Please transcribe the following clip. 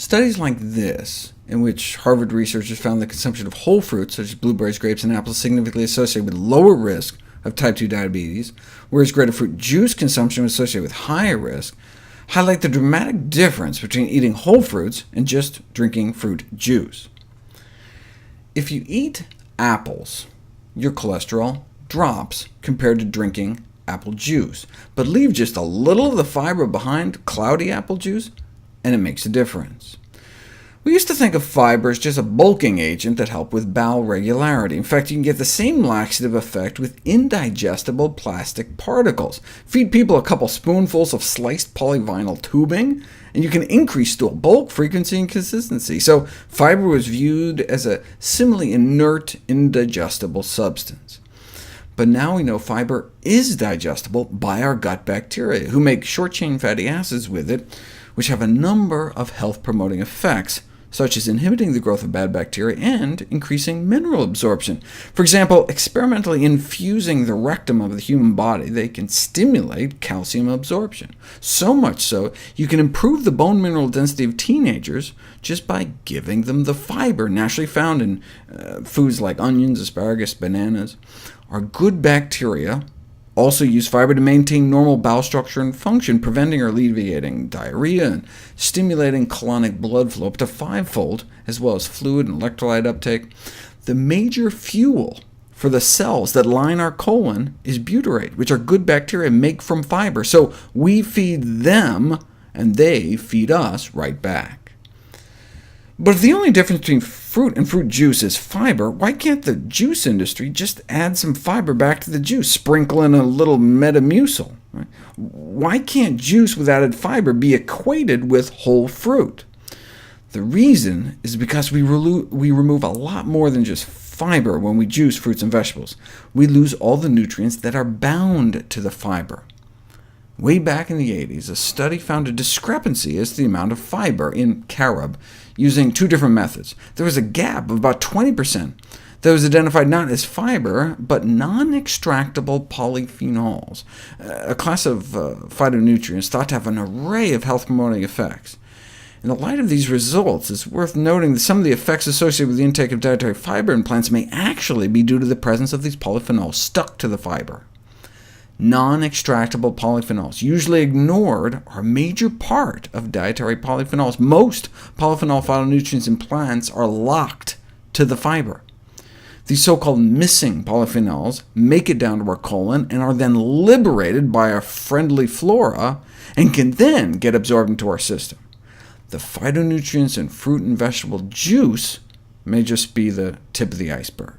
Studies like this, in which Harvard researchers found the consumption of whole fruits, such as blueberries, grapes, and apples, significantly associated with lower risk of type 2 diabetes, whereas greater fruit juice consumption was associated with higher risk, highlight the dramatic difference between eating whole fruits and just drinking fruit juice. If you eat apples, your cholesterol drops compared to drinking apple juice, but leave just a little of the fiber behind cloudy apple juice, and it makes a difference. We used to think of fiber as just a bulking agent that helped with bowel regularity. In fact, you can get the same laxative effect with indigestible plastic particles. Feed people a couple spoonfuls of sliced polyvinyl tubing, and you can increase stool bulk, frequency, and consistency. So fiber was viewed as a similarly inert, indigestible substance. But now we know fiber is digestible by our gut bacteria, who make short-chain fatty acids with it, which have a number of health-promoting effects, such as inhibiting the growth of bad bacteria and increasing mineral absorption. For example, experimentally infusing the rectum of the human body, they can stimulate calcium absorption. So much so, you can improve the bone mineral density of teenagers just by giving them the fiber naturally found in foods like onions, asparagus, bananas. Our good bacteria also use fiber to maintain normal bowel structure and function, preventing or alleviating diarrhea and stimulating colonic blood flow up to 5-fold, as well as fluid and electrolyte uptake. The major fuel for the cells that line our colon is butyrate, which our good bacteria make from fiber, so we feed them, and they feed us right back. But if the only difference between fruit and fruit juice is fiber, why can't the juice industry just add some fiber back to the juice, sprinkle in a little Metamucil? Right? Why can't juice with added fiber be equated with whole fruit? The reason is because we remove a lot more than just fiber when we juice fruits and vegetables. We lose all the nutrients that are bound to the fiber. Way back in the 80s, a study found a discrepancy as to the amount of fiber in carob, using two different methods. There was a gap of about 20% that was identified not as fiber, but non-extractable polyphenols, a class of phytonutrients thought to have an array of health-promoting effects. In the light of these results, it's worth noting that some of the effects associated with the intake of dietary fiber in plants may actually be due to the presence of these polyphenols stuck to the fiber. Non-extractable polyphenols, usually ignored, are a major part of dietary polyphenols. Most polyphenol phytonutrients in plants are locked to the fiber. These so-called missing polyphenols make it down to our colon and are then liberated by our friendly flora, and can then get absorbed into our system. The phytonutrients in fruit and vegetable juice may just be the tip of the iceberg.